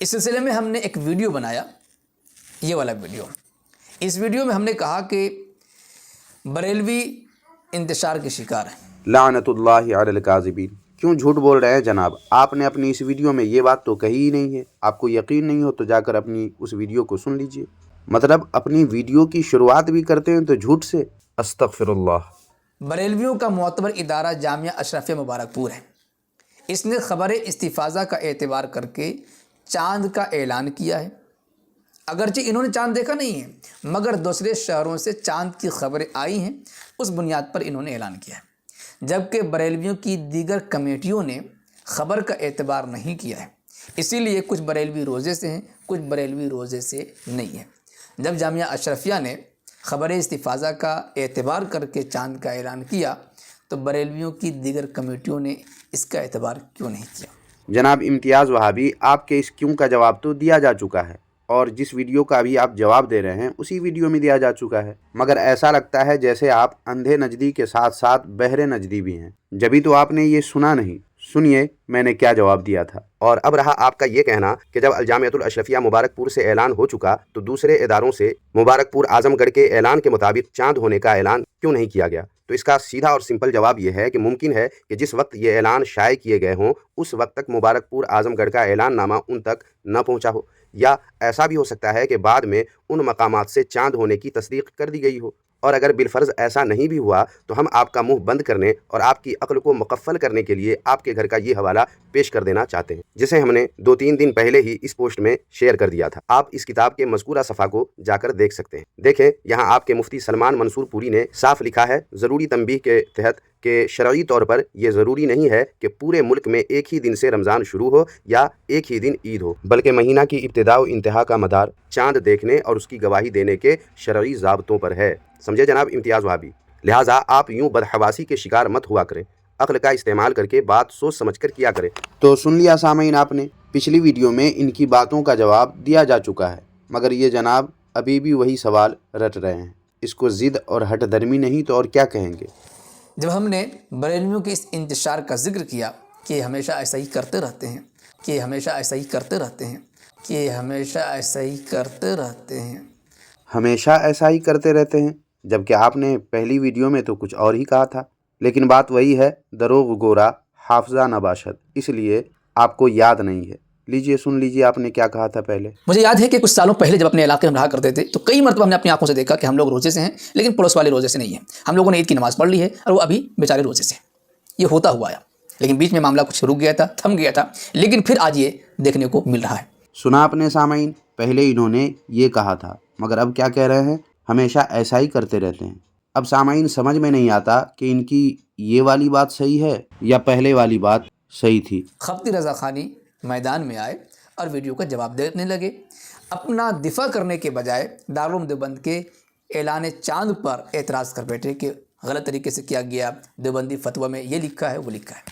اس سلسلے میں ہم نے ایک ویڈیو بنایا، یہ والا ویڈیو۔ اس ویڈیو میں ہم نے کہا کہ بریلوی انتشار کے شکار ہیں۔ لعنت اللہ علی الکاذبین۔ کیوں جھوٹ بول رہے ہیں جناب؟ آپ نے اپنی اس ویڈیو میں یہ بات تو کہی ہی نہیں ہے۔ آپ کو یقین نہیں ہو تو جا کر اپنی اس ویڈیو کو سن لیجئے۔ مطلب اپنی ویڈیو کی شروعات بھی کرتے ہیں تو جھوٹ سے۔ استغفر اللہ۔ بریلویوں کا معتبر ادارہ جامعہ اشرفیہ مبارک پور ہے۔ اس نے خبر استفاضہ کا اعتبار کر کے چاند کا اعلان کیا ہے۔ اگرچہ انہوں نے چاند دیکھا نہیں ہے، مگر دوسرے شہروں سے چاند کی خبریں آئی ہیں، اس بنیاد پر انہوں نے اعلان کیا ہے، جبکہ بریلویوں کی دیگر کمیٹیوں نے خبر کا اعتبار نہیں کیا ہے۔ اسی لیے کچھ بریلوی روزے سے ہیں، کچھ بریلوی روزے سے نہیں ہیں۔ جب جامعہ اشرفیہ نے خبر استفاضہ کا اعتبار کر کے چاند کا اعلان کیا تو بریلویوں کی دیگر کمیٹیوں نے اس کا اعتبار کیوں نہیں کیا؟ جناب امتیاز وہابی، آپ کے اس کیوں کا جواب تو دیا جا چکا ہے، اور جس ویڈیو کا بھی آپ جواب دے رہے ہیں اسی ویڈیو میں دیا جا چکا ہے، مگر ایسا لگتا ہے جیسے آپ اندھے نجدی کے ساتھ ساتھ بہرے نجدی بھی ہیں، جبھی تو آپ نے یہ سنا نہیں۔ سنیے میں نے کیا جواب دیا تھا۔ اور اب رہا آپ کا یہ کہنا کہ جب الجامعۃ الاشرفیہ مبارک پور سے اعلان ہو چکا تو دوسرے اداروں سے مبارک پور اعظم گڑھ کے اعلان کے مطابق چاند ہونے کا اعلان کیوں نہیں کیا گیا؟ تو اس کا سیدھا اور سمپل جواب یہ ہے کہ ممکن ہے کہ جس وقت یہ اعلان شائع کیے گئے ہوں اس وقت تک مبارک پور اعظم گڑھ کا اعلان نامہ ان تک نہ پہنچا ہو، یا ایسا بھی ہو سکتا ہے کہ بعد میں ان مقامات سے چاند ہونے کی تصدیق کر دی گئی ہو۔ اور اگر بالفرض ایسا نہیں بھی ہوا تو ہم آپ کا منہ بند کرنے اور آپ کی عقل کو مقفل کرنے کے لیے آپ کے گھر کا یہ حوالہ پیش کر دینا چاہتے ہیں، جسے ہم نے 2-3 دن پہلے ہی اس پوسٹ میں شیئر کر دیا تھا۔ آپ اس کتاب کے مذکورہ صفحہ کو جا کر دیکھ سکتے ہیں۔ دیکھیں یہاں آپ کے مفتی سلمان منصور پوری نے صاف لکھا ہے، ضروری تنبیہ کے تحت، کہ شرعی طور پر یہ ضروری نہیں ہے کہ پورے ملک میں ایک ہی دن سے رمضان شروع ہو یا ایک ہی دن عید ہو، بلکہ مہینہ کی ابتدا و انتہا کا مدار چاند دیکھنے اور اس کی گواہی دینے کے شرعی ضابطوں پر ہے۔ سمجھے جناب امتیاز وہابی؟ لہٰذا آپ یوں بدحواسی کے شکار مت ہوا کریں، عقل کا استعمال کر کے بات سوچ سمجھ کر کیا کریں۔ تو سن لیا سامعین آپ نے، پچھلی ویڈیو میں ان کی باتوں کا جواب دیا جا چکا ہے، مگر یہ جناب ابھی بھی وہی سوال رٹ رہے ہیں۔ اس کو ضد اور ہٹ درمی نہیں تو اور کیا کہیں گے؟ جب ہم نے بریلویوں کے اس انتشار کا ذکر کیا کہ ہمیشہ ایسا ہی کرتے رہتے ہیں، کہ ہمیشہ ایسا ہی کرتے رہتے ہیں، کہ ہمیشہ ایسا ہی کرتے رہتے ہیں، ہمیشہ ایسا ہی کرتے رہتے ہیں، جبکہ آپ نے پہلی ویڈیو میں تو کچھ اور ہی کہا تھا۔ لیکن بات وہی ہے، دروغ گورا حافظہ نہ باشد، اس لیے آپ کو یاد نہیں ہے۔ لیجئے سن لیجئے آپ نے کیا کہا تھا پہلے۔ مجھے یاد ہے کہ کچھ سالوں پہلے جب اپنے علاقے میں رہا کرتے تھے تو کئی مرتبہ ہم نے اپنی آنکھوں سے دیکھا کہ ہم لوگ روزے سے ہیں لیکن پڑوس والے روزے سے نہیں ہیں۔ ہم لوگوں نے عید کی نماز پڑھ لی ہے اور وہ ابھی بیچارے روزے سے ہیں۔ یہ ہوتا ہوا آیا، لیکن بیچ میں معاملہ کچھ رک گیا تھا، تھم گیا تھا، لیکن پھر آج یہ دیکھنے کو مل رہا ہے۔ سنا اپنے سامعین، پہلے انہوں نے یہ کہا تھا، مگر اب کیا کہہ رہے ہیں؟ ہمیشہ ایسا ہی کرتے رہتے ہیں۔ اب سامعین سمجھ میں نہیں آتا کہ ان کی یہ والی بات صحیح ہے یا پہلے والی بات صحیح تھی۔ خفتی رضا خانی میدان میں آئے اور ویڈیو کا جواب دینے لگے۔ اپنا دفاع کرنے کے بجائے دارالعلوم دیوبند کے اعلان چاند پر اعتراض کر بیٹھے کہ غلط طریقے سے کیا گیا، دیوبندی فتویٰ میں یہ لکھا ہے وہ لکھا ہے۔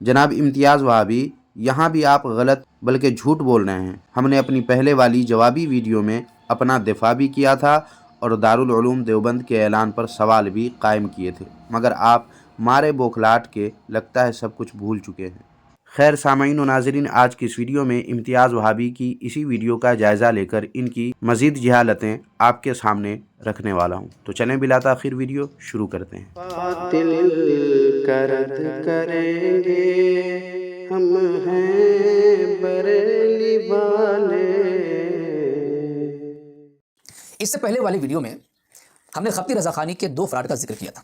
جناب امتیاز وہابی، یہاں بھی آپ غلط بلکہ جھوٹ بول رہے ہیں۔ ہم نے اپنی پہلے والی جوابی ویڈیو میں اپنا دفاع بھی کیا تھا اور دارالعلوم دیوبند کے اعلان پر سوال بھی قائم کیے تھے، مگر آپ مارے بوکھلاٹ کے لگتا ہے سب کچھ بھول چکے ہیں۔ خیر سامعین و ناظرین، آج کی اس ویڈیو میں امتیاز وہابی کی اسی ویڈیو کا جائزہ لے کر ان کی مزید جہالتیں آپ کے سامنے رکھنے والا ہوں، تو چلیں بلا تاخیر ویڈیو شروع کرتے ہیں۔ باطل کا رد کریں گے، ہم ہیں بریلی والے۔ اس سے پہلے والی ویڈیو میں ہم نے خفتی رضا خانی کے 2 افراد کا ذکر کیا تھا۔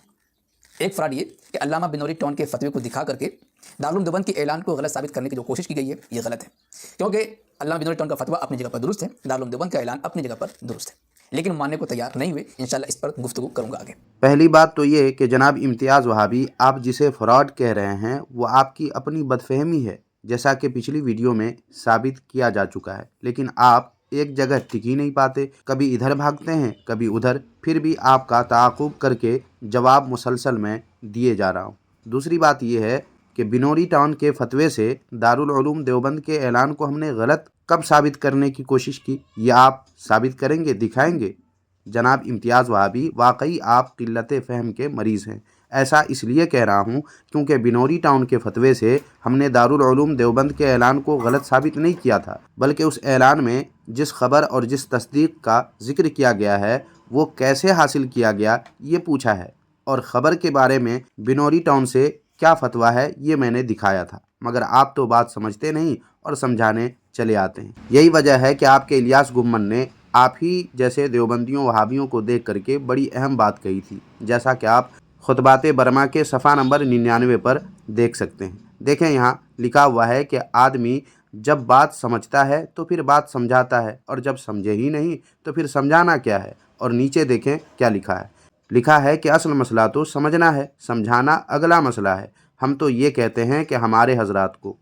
ایک افراد یہ کہ علامہ بنوری ٹون کے فتوے کو دکھا کر کے دارالعلوم دیوبند کے اعلان کو غلط ثابت کرنے کی جو کوشش کی گئی ہے یہ غلط ہے، کیونکہ علامہ بنوری ٹون کا فتویٰ اپنی جگہ پر درست ہے، دارالعلوم دیوبند کا اعلان اپنی جگہ پر درست ہے، لیکن ماننے کو تیار نہیں ہوئے۔ انشاءاللہ اس پر گفتگو کروں گا آگے۔ پہلی بات تو یہ کہ جناب امتیاز وہابی، آپ جسے فراڈ کہہ رہے ہیں وہ آپ کی اپنی بدفہمی ہے، جیسا کہ پچھلی ویڈیو میں ثابت کیا جا چکا ہے، لیکن آپ ایک جگہ ٹک ہی نہیں پاتے، کبھی ادھر بھاگتے ہیں کبھی ادھر، پھر بھی آپ کا تعاقب کر کے جواب مسلسل میں دیے جا رہا ہوں۔ دوسری بات یہ ہے کہ بنوری ٹاؤن کے فتوے سے دارالعلوم دیوبند کے اعلان کو ہم نے غلط کب ثابت کرنے کی کوشش کی، یہ آپ ثابت کریں گے، دکھائیں گے؟ جناب امتیاز وہابی، واقعی آپ قلت فہم کے مریض ہیں۔ ایسا اس لیے کہہ رہا ہوں کیونکہ بنوری ٹاؤن کے فتوے سے ہم نے دارالعلوم دیوبند کے اعلان کو غلط ثابت نہیں کیا تھا، بلکہ اس اعلان میں جس خبر اور جس تصدیق کا ذکر کیا گیا ہے وہ کیسے حاصل کیا گیا یہ پوچھا ہے، اور خبر کے بارے میں بنوری ٹاؤن سے کیا فتویٰ ہے یہ میں نے دکھایا تھا، مگر آپ تو بات سمجھتے نہیں اور سمجھانے چلے آتے ہیں۔ یہی وجہ ہے کہ آپ کے الیاس گمن نے آپ ہی جیسے دیوبندیوں وہابیوں کو دیکھ کر کے بڑی اہم بات کہی تھی، جیسا کہ آپ خطبات برما کے صفحہ نمبر 99 پر دیکھ سکتے ہیں۔ دیکھیں یہاں لکھا ہوا ہے کہ آدمی جب بات سمجھتا ہے تو پھر بات سمجھاتا ہے، اور جب سمجھے ہی نہیں تو پھر سمجھانا کیا ہے۔ اور نیچے دیکھیں کیا لکھا ہے، لکھا ہے کہ اصل مسئلہ تو سمجھنا ہے، سمجھانا اگلا مسئلہ ہے۔ ہم تو یہ کہتے ہیں کہ ہمارے حضرات کو،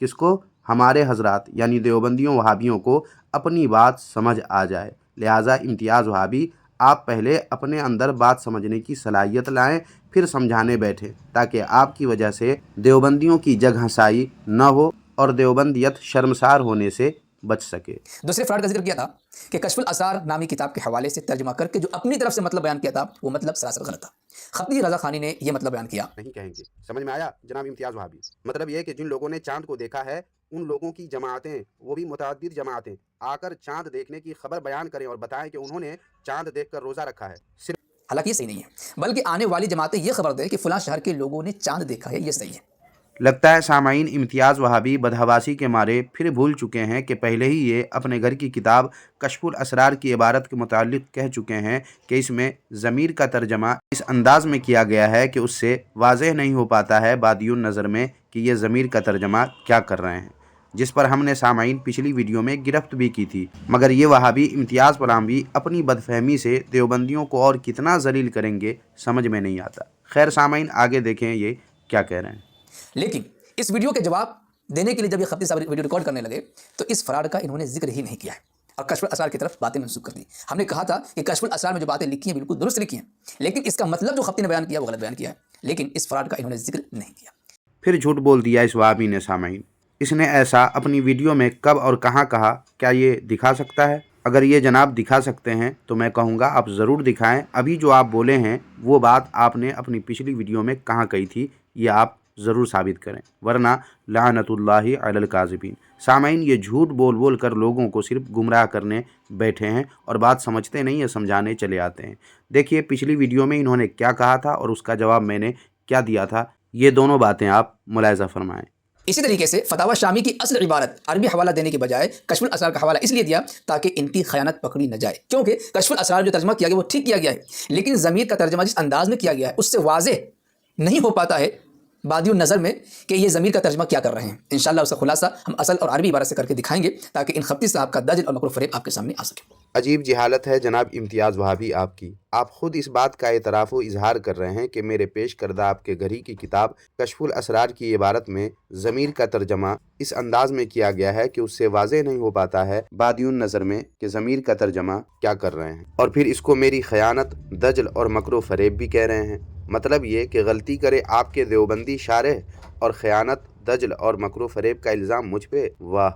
کس کو؟ ہمارے حضرات یعنی دیوبندیوں وہابیوں کو اپنی بات سمجھ آ جائے، لہٰذا امتیاز وہابی آپ پہلے اپنے اندر بات سمجھنے کی صلاحیت لائیں، پھر سمجھانے بیٹھیں، تاکہ آپ کی وجہ سے دیوبندیوں کی جگ ہنسائی نہ ہو اور دیوبندیت شرمسار ہونے سے بچ سکے۔ دوسرے فراڈ کا ذکر کیا تھا کہ کشف الاسرار نامی کتاب کے حوالے سے ترجمہ کر کے جو اپنی طرف سے مطلب بیان کیا تھا وہ مطلب سراسر غلط تھا۔ خطی رضا خانی نے یہ مطلب بیان کیا، نہیں کہیں گے۔ سمجھ میں آیا جناب امتیاز وہابی؟ مطلب یہ کہ جن لوگوں نے چاند کو دیکھا ہے ان لوگوں کی جماعتیں، وہ بھی متعدد جماعتیں، آ کر چاند دیکھنے کی خبر بیان کریں اور بتائیں کہ انہوں نے چاند دیکھ کر روزہ رکھا ہے۔ صرف حالانکہ یہ صحیح نہیں ہے، بلکہ آنے والی جماعتیں یہ خبر دیں کہ فلاں شہر کے لوگوں نے چاند دیکھا ہے، یہ صحیح ہے۔ لگتا ہے سامعین امتیاز وہابی بدحواسی کے مارے پھر بھول چکے ہیں کہ پہلے ہی یہ اپنے گھر کی کتاب کشف الاسرار کی عبارت کے متعلق کہہ چکے ہیں کہ اس میں ضمیر کا ترجمہ اس انداز میں کیا گیا ہے کہ اس سے واضح نہیں ہو پاتا ہے بادی النظر میں کہ یہ ضمیر کا ترجمہ کیا کر رہے ہیں، جس پر ہم نے سامعین پچھلی ویڈیو میں گرفت بھی کی تھی، مگر یہ وہابی امتیاز پلاموی اپنی بدفہمی سے دیوبندیوں کو اور کتنا ذلیل کریں گے سمجھ میں نہیں آتا۔ خیر سامعین آگے دیکھیں یہ کیا کہہ رہے ہیں۔ لیکن اس ویڈیو کے جواب دینے کے لیے جب یہ خطی صاحب ویڈیو ریکارڈ کرنے لگے تو اس فراڈ کا انہوں نے ذکر ہی نہیں کیا ہے اور کشف الاسرار کی طرف باتیں منسوخ کر دی۔ ہم نے کہا تھا کہ کشف الاسرار میں جو باتیں لکھی ہیں بالکل درست لکھی ہیں، لیکن اس کا مطلب جو خطی نے بیان کیا وہ غلط بیان کیا ہے، لیکن اس فراڈ کا انہوں نے ذکر نہیں کیا۔ پھر جھوٹ بول دیا اس وہابی نے سامعین۔ اس نے ایسا اپنی ویڈیو میں کب اور کہاں کہا؟ کیا یہ دکھا سکتا ہے؟ اگر یہ جناب دکھا سکتے ہیں تو میں کہوں گا آپ ضرور دکھائیں۔ ابھی جو آپ بولے ہیں وہ بات آپ نے اپنی پچھلی ویڈیو میں کہاں کہی تھی یہ آپ ضرور ثابت کریں، ورنہ لعنت اللہ علی الکاذبین۔ سامعین یہ جھوٹ بول بول کر لوگوں کو صرف گمراہ کرنے بیٹھے ہیں اور بات سمجھتے نہیں ہیں، سمجھانے چلے آتے ہیں۔ دیکھیے پچھلی ویڈیو میں انہوں نے کیا کہا تھا اور اس کا جواب میں نے کیا دیا تھا، یہ دونوں باتیں آپ ملاحظہ فرمائیں۔ اسی طریقے سے فتاوی شامی کی اصل عبارت عربی حوالہ دینے کے بجائے کشف الاسرار کا حوالہ اس لیے دیا تاکہ ان کی خیانت پکڑی نہ جائے، کیونکہ کشف الاسرار جو ترجمہ کیا گیا وہ ٹھیک کیا گیا ہے، لیکن ضمیر کا ترجمہ جس انداز میں کیا گیا ہے اس سے واضح نہیں ہو پاتا ہے بادی النظر میں کہ یہ ضمیر کا ترجمہ کیا کر رہے ہیں۔ انشاءاللہ اس کا خلاصہ ہم اصل اور عربی عبارت سے کر کے دکھائیں گے تاکہ ان خطی صاحب کا دجل اور مکر و فریب آپ کے سامنے آ سکے۔ عجیب جہالت ہے جناب امتیاز وہابی آپ کی۔ آپ خود اس بات کا اعتراف و اظہار کر رہے ہیں کہ میرے پیش کردہ آپ کے گھر ہی کی کتاب کشف الاسرار کی عبارت میں ضمیر کا ترجمہ اس انداز میں کیا گیا ہے کہ اس سے واضح نہیں ہو پاتا ہے بادی النظر میں کہ ضمیر کا ترجمہ کیا کر رہے ہیں، اور پھر اس کو میری خیانت، دجل اور مکر و فریب بھی کہہ رہے ہیں۔ مطلب یہ کہ غلطی کرے آپ کے دیوبندی شارح اور خیانت، دجل اور مکر و فریب کا الزام مجھ پہ؟ واہ!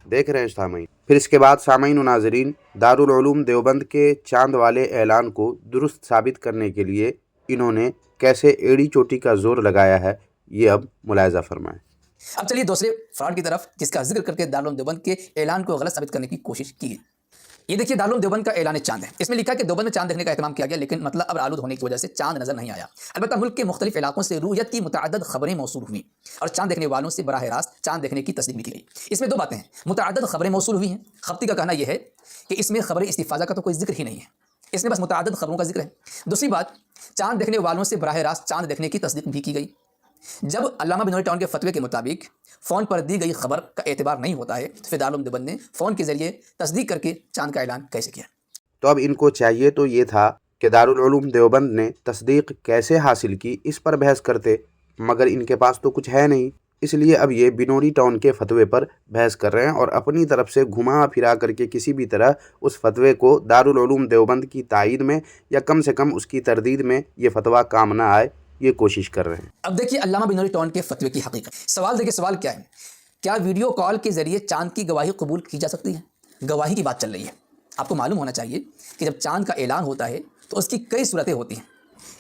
دیکھ رہے ہیں سامعین۔ پھر اس کے بعد سامعین و ناظرین دارالعلوم دیوبند کے چاند والے اعلان کو درست ثابت کرنے کے لیے انہوں نے کیسے ایڑی چوٹی کا زور لگایا ہے یہ اب ملاحظہ فرمائیں۔ اب چلیے دوسرے فراڈ کی طرف جس کا ذکر کر کے دارالعلوم دیوبند کے اعلان کو غلط ثابت کرنے کی کوشش کی گئی۔ یہ دیکھیے دارالعلوم دیوبند کا اعلان چاند ہے، اس میں لکھا ہے کہ دیوبند میں چاند دیکھنے کا اہتمام کیا گیا لیکن مطلب اب آلود ہونے کی وجہ سے چاند نظر نہیں آیا۔ البتہ ملک کے مختلف علاقوں سے رؤیت کی متعدد خبریں موصول ہوئیں اور چاند دیکھنے والوں سے براہ راست چاند دیکھنے کی تصدیق بھی کی گئی۔ اس میں دو باتیں ہیں، متعدد خبریں موصول ہوئی ہیں، خفتی کا کہنا یہ ہے کہ اس میں خبر استفاضہ کا تو کوئی ذکر ہی نہیں ہے، اس میں بس متعدد خبروں کا ذکر ہے۔ دوسری بات، چاند دیکھنے والوں سے براہ راست چاند دیکھنے کی تصدیق بھی کی گئی۔ جب علامہ بنوری ٹاؤن کے فتوے کے مطابق فون پر دی گئی خبر کا اعتبار نہیں ہوتا ہے تو پھر دارالعلوم دیوبند نے فون کے ذریعے تصدیق کر کے چاند کا اعلان کیسے کیا؟ تو اب ان کو چاہیے تو یہ تھا کہ دارالعلوم دیوبند نے تصدیق کیسے حاصل کی اس پر بحث کرتے، مگر ان کے پاس تو کچھ ہے نہیں، اس لیے اب یہ بنوری ٹاؤن کے فتوے پر بحث کر رہے ہیں اور اپنی طرف سے گھما پھرا کر کے کسی بھی طرح اس فتوے کو دارالعلوم دیوبند کی تائید میں یا کم سے کم اس کی تردید میں یہ فتویٰ کام نہ آئے یہ کوشش کر رہے ہیں۔ اب دیکھیے علامہ بنوری ٹاؤن کے فتوے کی حقیقت۔ سوال دیکھیے سوال کیا ہے، کیا ویڈیو کال کے ذریعے چاند کی گواہی قبول کی جا سکتی ہے؟ گواہی کی بات چل رہی ہے۔ آپ کو معلوم ہونا چاہیے کہ جب چاند کا اعلان ہوتا ہے تو اس کی کئی صورتیں ہوتی ہیں۔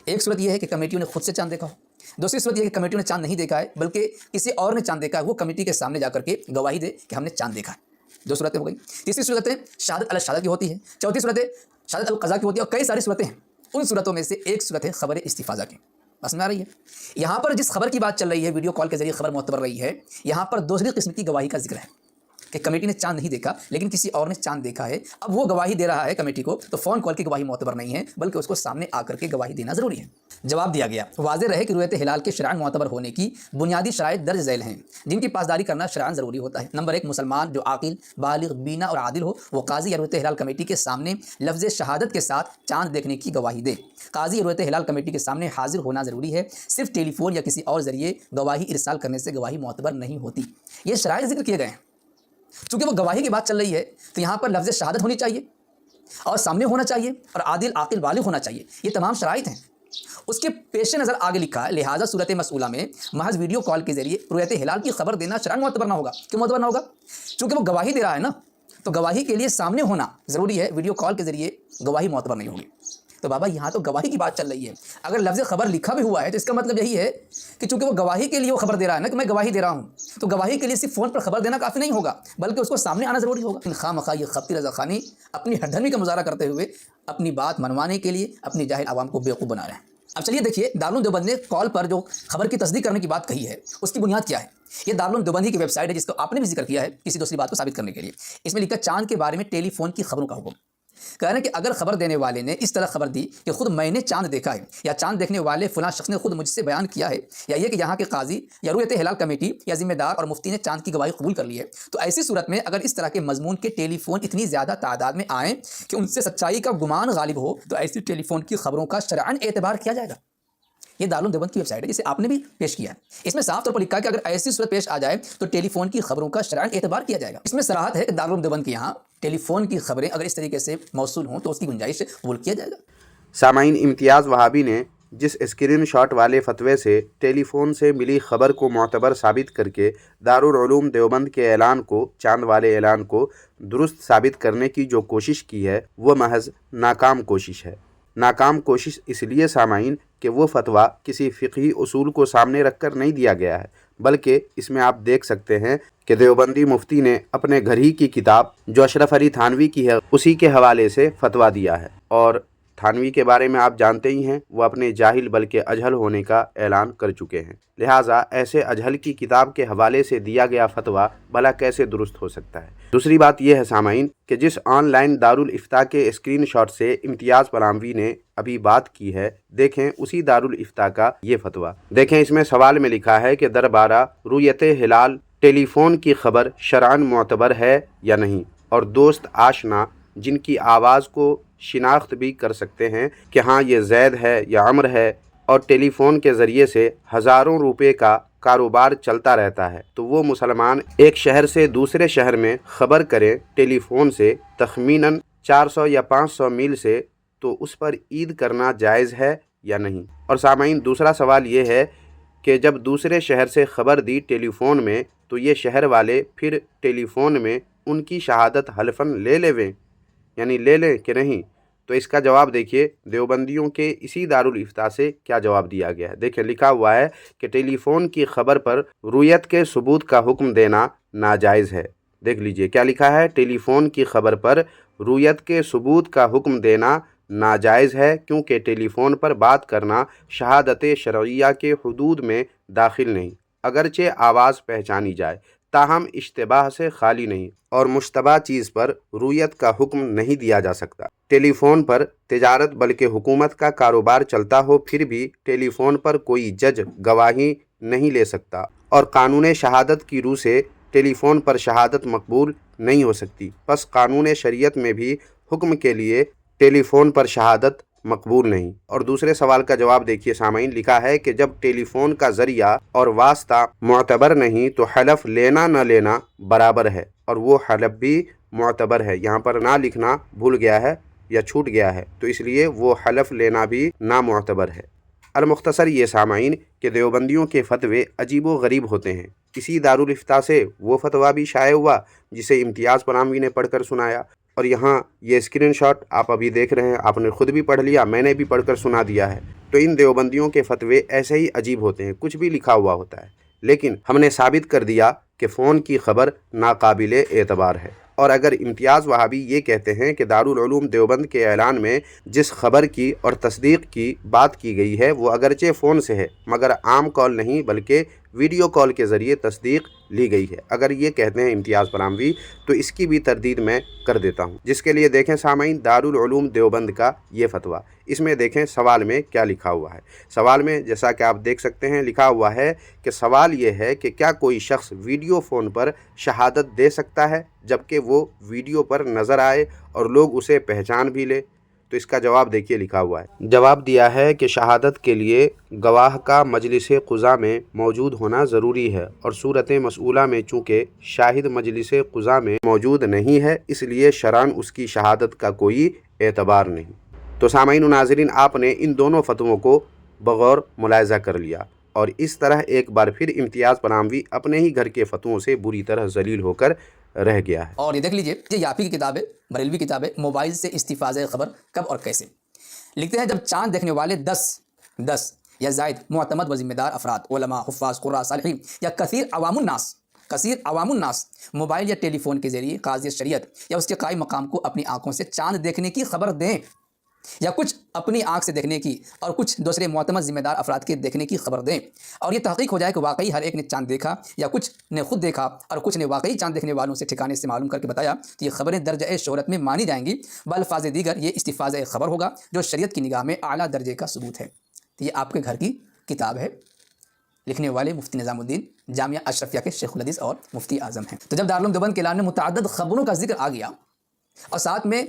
ایک صورت یہ ہے کہ کمیٹیوں نے خود سے چاند دیکھا ہو، دوسری صورت یہ ہے کہ کمیٹیوں نے چاند نہیں دیکھا ہے بلکہ کسی اور نے چاند دیکھا ہے، وہ کمیٹی کے سامنے جا کر کے گواہی دے کہ ہم نے چاند دیکھا ہے۔ 2 صورتیں ہو گئی۔ تیسری صورتیں شہادت علی شہادت کی ہوتی ہے، چوتھی صورتیں شہادت القضاء کی ہوتی ہے، اور کئی ساری صورتیں ہیں۔ ان صورتوں میں سے ایک صورت ہے خبر استفاضہ کی۔ بس میں آ رہی ہے یہاں پر جس خبر کی بات چل رہی ہے، ویڈیو کال کے ذریعے خبر معتبر رہی ہے، یہاں پر دوسری قسم کی گواہی کا ذکر ہے کہ کمیٹی نے چاند نہیں دیکھا لیکن کسی اور نے چاند دیکھا ہے۔ اب وہ گواہی دے رہا ہے کمیٹی کو، تو فون کال کی گواہی معتبر نہیں ہے بلکہ اس کو سامنے آ کر کے گواہی دینا ضروری ہے۔ جواب دیا گیا، واضح رہے کہ رؤیت ہلال کے شرعاً معتبر ہونے کی بنیادی شرائط درج ذیل ہیں جن کی پاسداری کرنا شرعاً ضروری ہوتا ہے۔ نمبر 1، مسلمان جو عاقل، بالغ، بینا اور عادل ہو، وہ قاضی یا رؤیت ہلال کمیٹی کے سامنے لفظ شہادت کے ساتھ چاند دیکھنے کی گواہی دے۔ قاضی یا رؤیت ہلال کمیٹی کے سامنے حاضر ہونا ضروری ہے، صرف ٹیلی فون یا کسی اور ذریعے گواہی ارسال کرنے سے گواہی معتبر نہیں ہوتی۔ یہ شرائط ذکر کیے گئے ہیں۔ چونکہ وہ گواہی کی بات چل رہی ہے تو یہاں پر لفظ شہادت ہونی چاہیے اور سامنے ہونا چاہیے اور عادل، عاقل، بالغ ہونا چاہیے۔ یہ تمام شرائط ہیں۔ اس کے پیش نظر آگے لکھا ہے، لہٰذا صورت مسئولہ میں محض ویڈیو کال کے ذریعے رؤیت ہلال کی خبر دینا شرعاً معتبر نہ ہوگا۔ کیوں معتبر نہ ہوگا؟ چونکہ وہ گواہی دے رہا ہے نا، تو گواہی کے لیے سامنے ہونا ضروری ہے، ویڈیو کال کے ذریعے گواہی معتبر نہیں ہوگی۔ تو بابا یہاں تو گواہی کی بات چل رہی ہے، اگر لفظ خبر لکھا بھی ہوا ہے تو اس کا مطلب یہی ہے کہ چونکہ وہ گواہی کے لیے وہ خبر دے رہا ہے نا کہ میں گواہی دے رہا ہوں، تو گواہی کے لیے صرف فون پر خبر دینا کافی نہیں ہوگا بلکہ اس کو سامنے آنا ضروری ہوگا۔ خواہ مخواہ یہ خبتی رضاخانی اپنی ہردھرمی کا مظاہرہ کرتے ہوئے اپنی بات منوانے کے لیے اپنی جاہل عوام کو بیوقوف بنا رہے ہیں۔ اب چلیے دیکھیے، دارالعلوم دیوبند نے کال پر جو خبر کی تصدیق کرنے کی بات کہی ہے اس کی بنیاد کیا ہے۔ یہ دارالعلوم دیوبند کی ویب سائٹ ہے جس کو آپ نے بھی ذکر کیا ہے کسی دوسری بات کو ثابت کرنے کے لیے۔ اس میں لکھا چاند کے بارے میں ٹیلی فون کی خبروں کا حکم۔ کہہ رہے ہیں کہ اگر خبر دینے والے نے اس طرح خبر دی کہ خود میں نے چاند دیکھا ہے، یا چاند دیکھنے والے فلاں شخص نے خود مجھ سے بیان کیا ہے، یا یہ کہ یہاں کے قاضی یا رؤیت ہلال کمیٹی یا ذمہ دار اور مفتی نے چاند کی گواہی قبول کر لی ہے، تو ایسی صورت میں اگر اس طرح کے مضمون کے ٹیلی فون اتنی زیادہ تعداد میں آئیں کہ ان سے سچائی کا گمان غالب ہو، تو ایسی ٹیلی فون کی خبروں کا شرعاً اعتبار کیا جائے گا۔ یہ دارالعلوم دیوبند کی ویب سائٹ ہے جسے آپ نے بھی پیش کیا ہے۔ اس میں صاف طور پر لکھا ہے کہ اگر ایسی صورت پیش آ جائے تو ٹیلی فون کی خبروں کا شرعاً اعتبار کیا جائے گا۔ اس میں صراحت ہے کہ دارالعلوم دیوبند کے یہاں ٹیلی فون کی خبریں اگر اس طریقے سے موصول ہوں تو اس کی گنجائش قبول کیا جائے گا۔ سامعین، امتیاز وہابی نے جس اسکرین شاٹ والے فتوے سے ٹیلی فون سے ملی خبر کو معتبر ثابت کر کے دارالعلوم دیوبند کے اعلان کو، چاند والے اعلان کو درست ثابت کرنے کی جو کوشش کی ہے وہ محض ناکام کوشش ہے۔ ناکام کوشش اس لیے سامعین کہ وہ فتویٰ کسی فقہی اصول کو سامنے رکھ کر نہیں دیا گیا ہے، بلکہ اس میں آپ دیکھ سکتے ہیں کہ دیوبندی مفتی نے اپنے گھر ہی کی کتاب جو اشرف علی تھانوی کی ہے اسی کے حوالے سے فتویٰ دیا ہے، اور تھانوی کے بارے میں آپ جانتے ہی ہیں، وہ اپنے جاہل بلکہ اجہل ہونے کا اعلان کر چکے ہیں۔ لہٰذا ایسے اجہل کی کتاب کے حوالے سے دیا گیا فتویٰ بھلا کیسے درست ہو سکتا ہے؟ دوسری بات یہ ہے سامعین کہ جس آن لائن دارالافتاء کے اسکرین شاٹ سے امتیاز پراموی نے ابھی بات کی ہے، دیکھیں اسی دارالافتاء کا یہ فتویٰ۔ دیکھیں اس میں سوال میں لکھا ہے کہ دربارہ رؤیت ہلال ٹیلی فون کی خبر شرعاً معتبر ہے یا نہیں، اور دوست آشنا جن کی آواز کو شناخت بھی کر سکتے ہیں کہ ہاں یہ زید ہے یا عمر ہے، اور ٹیلی فون کے ذریعے سے ہزاروں روپے کا کاروبار چلتا رہتا ہے، تو وہ مسلمان ایک شہر سے دوسرے شہر میں خبر کریں ٹیلی فون سے تخمیناً 400 یا 500 میل سے، تو اس پر عید کرنا جائز ہے یا نہیں؟ اور سامعین، دوسرا سوال یہ ہے کہ جب دوسرے شہر سے خبر دی ٹیلی فون میں تو یہ شہر والے پھر ٹیلی فون میں ان کی شہادت حلفاً لے لیں کہ نہیں؟ تو اس کا جواب دیکھیے دیوبندیوں کے اسی دارالافتاء سے کیا جواب دیا گیا ہے۔ دیکھیں لکھا ہوا ہے کہ ٹیلی فون کی خبر پر رؤیت کے ثبوت کا حکم دینا ناجائز ہے۔ دیکھ لیجئے کیا لکھا ہے، ٹیلی فون کی خبر پر رؤیت کے ثبوت کا حکم دینا ناجائز ہے، کیونکہ ٹیلی فون پر بات کرنا شہادت شرعیہ کے حدود میں داخل نہیں، اگرچہ آواز پہچانی جائے، تاہم اشتباہ سے خالی نہیں، اور مشتبہ چیز پر رؤیت کا حکم نہیں دیا جا سکتا۔ ٹیلی فون پر تجارت بلکہ حکومت کا کاروبار چلتا ہو پھر بھی ٹیلی فون پر کوئی جج گواہی نہیں لے سکتا، اور قانون شہادت کی روح سے ٹیلی فون پر شہادت مقبول نہیں ہو سکتی، پس قانون شریعت میں بھی حکم کے لیے ٹیلی فون پر شہادت مقبول نہیں۔ اور دوسرے سوال کا جواب دیکھیے سامعین، لکھا ہے کہ جب ٹیلی فون کا ذریعہ اور واسطہ معتبر نہیں تو حلف لینا نہ لینا برابر ہے، اور وہ حلف بھی معتبر ہے۔ یہاں پر نہ لکھنا بھول گیا ہے یا چھوٹ گیا ہے، تو اس لیے وہ حلف لینا بھی نامعتبر ہے۔ المختصر یہ سامعین کہ دیوبندیوں کے فتوے عجیب و غریب ہوتے ہیں۔ اسی دارالافتاء سے وہ فتویٰ بھی شائع ہوا جسے امتیاز پراموی نے پڑھ کر سنایا، اور یہاں یہ اسکرین شاٹ آپ ابھی دیکھ رہے ہیں، آپ نے خود بھی پڑھ لیا، میں نے بھی پڑھ کر سنا دیا ہے۔ تو ان دیوبندیوں کے فتوے ایسے ہی عجیب ہوتے ہیں، کچھ بھی لکھا ہوا ہوتا ہے، لیکن ہم نے ثابت کر دیا کہ فون کی خبر ناقابل اعتبار ہے۔ اور اگر امتیاز وہابی یہ کہتے ہیں کہ دارالعلوم دیوبند کے اعلان میں جس خبر کی اور تصدیق کی بات کی گئی ہے وہ اگرچہ فون سے ہے مگر عام کال نہیں بلکہ ویڈیو کال کے ذریعے تصدیق لی گئی ہے، اگر یہ کہتے ہیں امتیاز پراموی تو اس کی بھی تردید میں کر دیتا ہوں، جس کے لیے دیکھیں سامعین دارالعلوم دیوبند کا یہ فتویٰ۔ اس میں دیکھیں سوال میں کیا لکھا ہوا ہے۔ سوال میں جیسا کہ آپ دیکھ سکتے ہیں لکھا ہوا ہے کہ سوال یہ ہے کہ کیا کوئی شخص ویڈیو فون پر شہادت دے سکتا ہے جبکہ وہ ویڈیو پر نظر آئے اور لوگ اسے پہچان بھی لے؟ تو اس کا جواب دیکھیے لکھا ہوا ہے۔ جواب دیا ہے کہ شہادت کے لیے گواہ کا مجلس قضا میں موجود ہونا ضروری ہے، اور صورت مسئولہ میں چونکہ شاہد مجلس قضا میں موجود نہیں ہے اس لیے شرعاً اس کی شہادت کا کوئی اعتبار نہیں۔ تو سامعین و ناظرین، آپ نے ان دونوں فتووں کو بغور ملاحظہ کر لیا، اور اس طرح ایک بار پھر امتیاز پراموی اپنے ہی گھر کے فتووں سے بری طرح ذلیل ہو کر رہ گیا ہے۔ اور یہ دیکھ لیجئے، یہ یافی کی کتاب ہے، بریلوی کتاب ہے، موبائل سے استفاضۂ خبر کب اور کیسے۔ لکھتے ہیں جب چاند دیکھنے والے 10 یا زائد معتمد و ذمہ دار افراد، علماء، حفاظ، قراء، صالحین یا کثیر عوام الناس موبائل یا ٹیلی فون کے ذریعے قاضی شریعت یا اس کے قائم مقام کو اپنی آنکھوں سے چاند دیکھنے کی خبر دیں، یا کچھ اپنی آنکھ سے دیکھنے کی اور کچھ دوسرے معتمد ذمہ دار افراد کے دیکھنے کی خبر دیں، اور یہ تحقیق ہو جائے کہ واقعی ہر ایک نے چاند دیکھا یا کچھ نے خود دیکھا اور کچھ نے واقعی چاند دیکھنے والوں سے ٹھکانے سے معلوم کر کے بتایا، تو یہ خبریں درجہ شہرت میں مانی جائیں گی، بالفاظ دیگر یہ استفاضۂ خبر ہوگا جو شریعت کی نگاہ میں اعلیٰ درجے کا ثبوت ہے۔ تو یہ آپ کے گھر کی کتاب ہے، لکھنے والے مفتی نظام الدین جامعہ اشرفیہ کے شیخ الحدیث اور مفتی اعظم ہیں۔ تو جب دارالعلوم دیوبند کے اعلان میں متعدد خبروں کا ذکر آ گیا اور ساتھ میں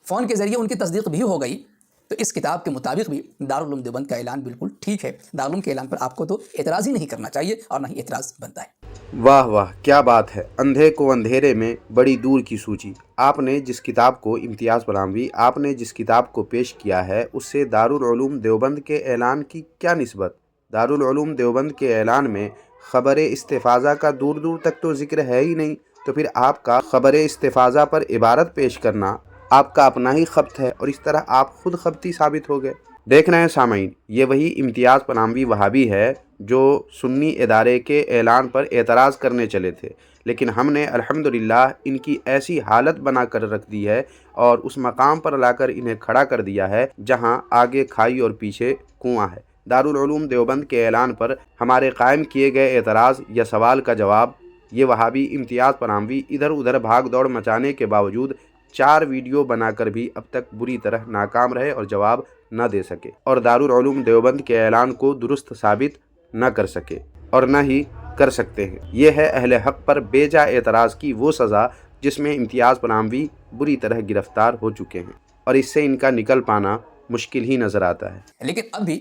فون کے ذریعے ان کی تصدیق بھی ہو گئی، تو اس کتاب کے مطابق بھی دارالعلوم دیوبند کا اعلان بالکل ٹھیک ہے۔ دارالعلوم کے اعلان پر آپ کو تو اعتراض ہی نہیں کرنا چاہیے اور نہ ہی اعتراض بنتا ہے۔ واہ واہ، کیا بات ہے! اندھے کو اندھیرے میں بڑی دور کی سوچی۔ آپ نے جس کتاب کو امتیاز پراموی آپ نے جس کتاب کو پیش کیا ہے اس سے دارالعلوم دیوبند کے اعلان کی کیا نسبت؟ دارالعلوم دیوبند کے اعلان میں خبر استفاضہ کا دور دور تک تو ذکر ہے ہی نہیں، تو پھر آپ کا خبر استفاضہ پر عبارت پیش کرنا آپ کا اپنا ہی خبط ہے، اور اس طرح آپ خود خبطی ثابت ہو گئے۔ دیکھ رہے ہیں سامعین، یہ وہی امتیاز پراموی وہابی ہے جو سنی ادارے کے اعلان پر اعتراض کرنے چلے تھے، لیکن ہم نے الحمدللہ ان کی ایسی حالت بنا کر رکھ دی ہے اور اس مقام پر لا کر انہیں کھڑا کر دیا ہے جہاں آگے کھائی اور پیچھے کنواں ہے۔ دارالعلوم دیوبند کے اعلان پر ہمارے قائم کیے گئے اعتراض یا سوال کا جواب یہ وہابی امتیاز پراموی ادھر ادھر بھاگ دوڑ مچانے کے باوجود 4 ویڈیو بنا کر بھی اب تک بری طرح ناکام رہے اور جواب نہ دے سکے، اور دارالعلوم دیوبند کے اعلان کو درست ثابت نہ کر سکے اور نہ ہی کر سکتے ہیں۔ یہ ہے اہل حق پر بے جا اعتراض کی وہ سزا جس میں امتیاز پراموی بری طرح گرفتار ہو چکے ہیں، اور اس سے ان کا نکل پانا مشکل ہی نظر آتا ہے۔ لیکن اب بھی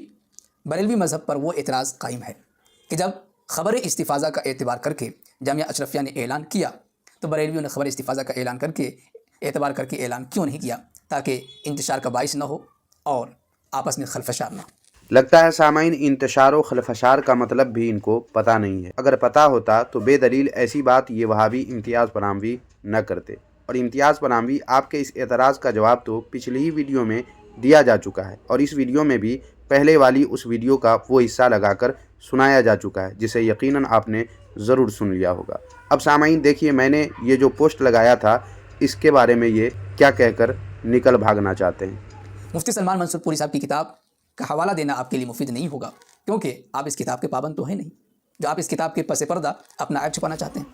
بریلوی مذہب پر وہ اعتراض قائم ہے کہ جب خبر استفاضہ کا اعتبار کر کے جامعہ اشرفیہ نے اعلان کیا تو بریلویوں نے خبر استفاضہ کا اعتبار کر کے اعلان کیوں نہیں کیا، تاکہ انتشار کا باعث نہ ہو اور آپس میں خلفشار نہ ہو۔ لگتا ہے سامعین انتشار و خلفشار کا مطلب بھی ان کو پتہ نہیں ہے، اگر پتہ ہوتا تو بے دلیل ایسی بات یہ وہابی امتیاز پراموی نہ کرتے، اور امتیاز پراموی آپ کے اس اعتراض کا جواب تو پچھلی ہی ویڈیو میں دیا جا چکا ہے، اور اس ویڈیو میں بھی پہلے والی اس ویڈیو کا وہ حصہ لگا کر سنایا جا چکا ہے جسے یقیناً آپ نے ضرور سن لیا ہوگا۔ اب سامعین دیکھیے، میں نے یہ جو پوسٹ لگایا تھا اس کے بارے میں یہ کیا کہہ کر نکل بھاگنا چاہتے ہیں۔ مفتی سلمان منصور پوری صاحب کی کتاب کا حوالہ دینا آپ کے لیے مفید نہیں ہوگا، کیونکہ آپ اس کتاب کے پابند تو ہیں نہیں، جو آپ اس کتاب کے پس پردہ اپنا عیب چھپانا چاہتے ہیں۔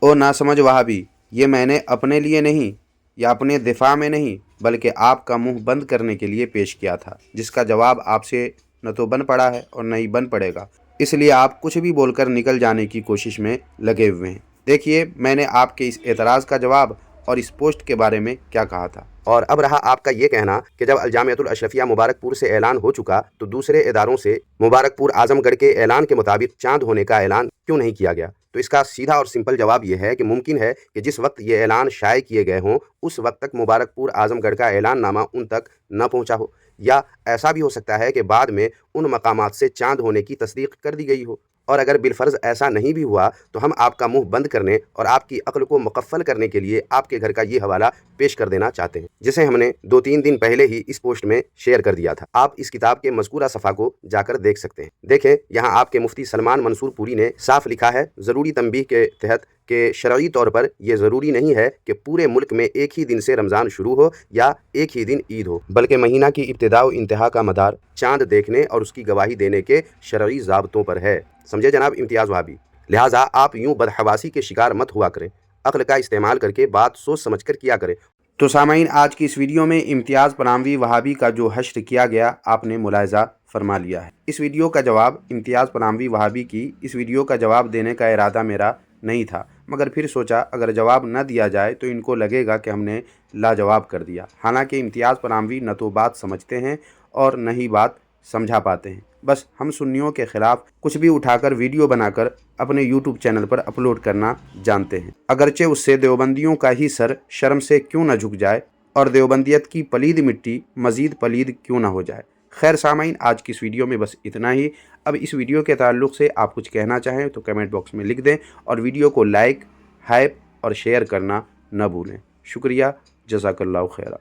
او ناسمجھ وہابی، یہ میں نے اپنے لیے نہیں یا اپنے دفاع میں نہیں بلکہ آپ کا منہ بند کرنے کے لیے پیش کیا تھا، جس کا جواب آپ سے نہ تو بن پڑا ہے اور نہ ہی بن پڑے گا، اس لیے آپ کچھ بھی بول کر نکل جانے کی کوشش میں لگے ہوئے ہیں۔ دیکھیے، میں نے آپ کے اس اعتراض کا جواب اور اس پوسٹ کے بارے میں کیا کہا تھا۔ اور اب رہا آپ کا یہ کہنا کہ جب الجامعۃ الاشرفیہ مبارک پور سے اعلان ہو چکا تو دوسرے اداروں سے مبارک پور اعظم گڑھ کے اعلان کے مطابق چاند ہونے کا اعلان کیوں نہیں کیا گیا؟ تو اس کا سیدھا اور سمپل جواب یہ ہے کہ ممکن ہے کہ جس وقت یہ اعلان شائع کیے گئے ہوں اس وقت تک مبارک پور اعظم گڑھ کا اعلان نامہ ان تک نہ پہنچا ہو، یا ایسا بھی ہو سکتا ہے کہ بعد میں ان مقامات سے چاند ہونے کی تصدیق کر دی گئی ہو۔ اور اگر بالفرض ایسا نہیں بھی ہوا تو ہم آپ کا منہ بند کرنے اور آپ کی عقل کو مقفل کرنے کے لیے آپ کے گھر کا یہ حوالہ پیش کر دینا چاہتے ہیں، جسے ہم نے 2-3 دن پہلے ہی اس پوسٹ میں شیئر کر دیا تھا۔ آپ اس کتاب کے مذکورہ صفحہ کو جا کر دیکھ سکتے ہیں۔ دیکھیں، یہاں آپ کے مفتی سلمان منصور پوری نے صاف لکھا ہے، ضروری تنبیہ کے تحت، کہ شرعی طور پر یہ ضروری نہیں ہے کہ پورے ملک میں ایک ہی دن سے رمضان شروع ہو یا ایک ہی دن عید ہو، بلکہ مہینہ کی ابتدا و انتہا کا مدار چاند دیکھنے اور اس کی گواہی دینے کے شرعی ضابطوں پر ہے۔ سمجھے جناب امتیاز وہابی؟ لہٰذا آپ یوں بدحواسی کے شکار مت ہوا کریں، عقل کا استعمال کر کے بات سوچ سمجھ کر کیا کریں۔ تو سامعین، آج کی اس ویڈیو میں امتیاز پراموی وہابی کا جو حشر کیا گیا آپ نے ملاحظہ فرما لیا ہے۔ اس ویڈیو کا جواب امتیاز پراموی وہابی کی اس ویڈیو کا جواب دینے کا ارادہ میرا نہیں تھا، مگر پھر سوچا اگر جواب نہ دیا جائے تو ان کو لگے گا کہ ہم نے لاجواب کر دیا۔ حالانکہ امتیاز پراموی نہ تو بات سمجھتے ہیں اور نہ ہی بات سمجھا پاتے ہیں، بس ہم سنیوں کے خلاف کچھ بھی اٹھا کر ویڈیو بنا کر اپنے یوٹیوب چینل پر اپلوڈ کرنا جانتے ہیں، اگرچہ اس سے دیوبندیوں کا ہی سر شرم سے کیوں نہ جھک جائے اور دیوبندیت کی پلید مٹی مزید پلید کیوں نہ ہو جائے۔ خیر سامعین، آج کی اس ویڈیو میں بس اتنا ہی۔ اب اس ویڈیو کے تعلق سے آپ کچھ کہنا چاہیں تو کمنٹ باکس میں لکھ دیں اور ویڈیو کو لائک، ہائپ اور شیئر کرنا نہ بھولیں۔ شکریہ، جزاک اللہ خیرہ۔